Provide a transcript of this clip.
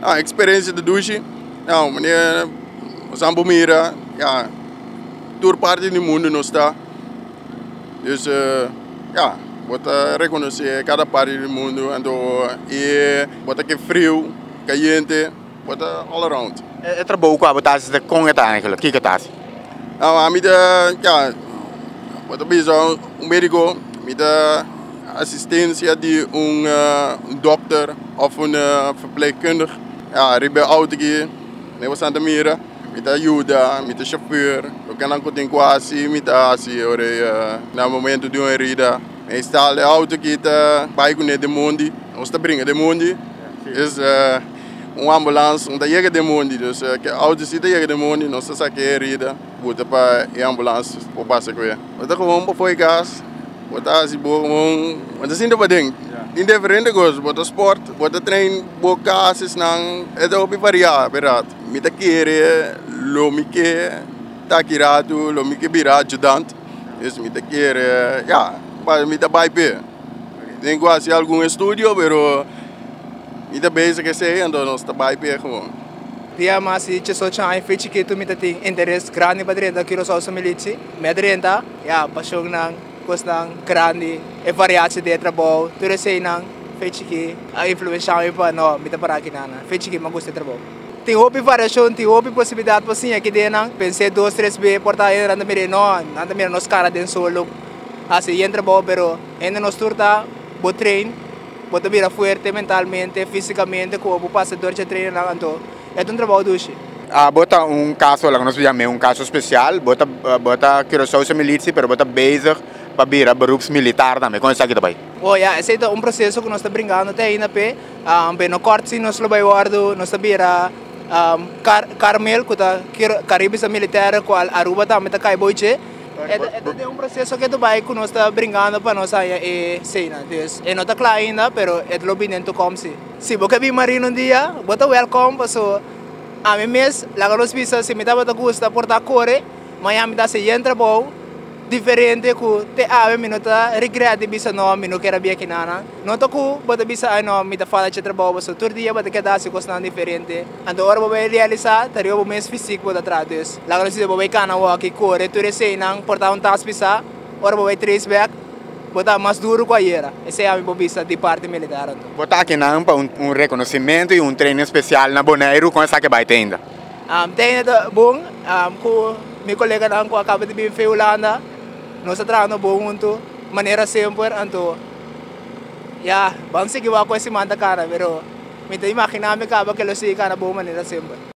A experiência de douche, não, meneer Zambomira, ja, tour parte do mundo não está. Dus ja, bota reconhecer cada parte do mundo, e bota que frio, caliente, bota all around. É trabalho com a botagem de com a eigenlijk, que tá? Nou, a mida, ja, bota bisa médico, mida assistência de dokter of verpleegkundige. Ja, ribe auto aqui, nem Santa Mira, mida ajuda, mida chauffeur, eu quero que tenha quase, mida assim, no momento de uma rida, instala a auto aqui, tá, vai com de mundo, nós tá brinca de mundo, ambulância, não chega de mundo, dus que a auto se chega de mundo, nós tá saque rida, bota para a ambulância, para passar com ele. Bota com para foi gás, bota assim bom, bota assim para dentro. Indifferente coisa, bota sport, bota trein, bota cases nang, é o variar, berat. Mita querer, lo me que tá kirado, lo me que virar ajudante. Isso mita querer, ja, para mita vai bem. Tem quase algum estúdio, pero mita base que sei, então nós tá vai bem como. Dia masih cesocha ai fechi que tu mita ting interesse grande para dentro que rosa militsi, me dentro, ja, passion nang kos nang grande e variatie de trabalho, tudo sei nang fechi que a influência para no mita para aqui nana, fechi que me gosta de trabalho. Tem hobby variação, tem hobby possibilidade para sim aqui dentro, pensei 2, 3 vezes portar aí anda mira nos cara dentro solo, assim entra bom, pero ainda nos turta, bo trein, bota vira forte mentalmente, fisicamente, como passa dor de treino lá então, é um trabalho duche. Bota caso lá que nós chamamos caso especial, bota que o milícia, pero bota basic para virar beroeps militar também, como está aqui também. Oh ja, esse é processo que nós estamos brincando até ainda pe, bem no corte nós lo vai guardo, nós estamos vira Carmel que tá Caribis militar com Aruba também tá cai boiche. É processo que tu vai que nós está brincando para nós aí cena, dus é não tá claro ainda, pero é lo bem dentro como se você vir marino um dia, bota welcome, passo a mim mesmo, lá que nós visa se me dá bota gosta portar core, Miami dá se entra bom, diferente que te ave me nota regrete bisa no me não quero bem aqui nana, não tô com bota bisa ai no me dá fala de trabalho, passo todo dia bota que dá se coisa diferente, então hora vai realizar, taria o mês físico bota tratos, lá que nós visa vai cana walk core, tu recém não portar tas bisa, hora vai 3 back botar mais duro com a era. Esse é a minha vista de parte militar. Botar aqui não para reconhecimento e treino especial na Bonaire com essa que vai ter ainda. Tem bom, com meu colega não com acaba de vir para Holanda, nós trabalhamos bom junto, maneira sempre, então, vamos seguir com esse manda cara, pero me imagina me acaba que lo siga na boa maneira sempre.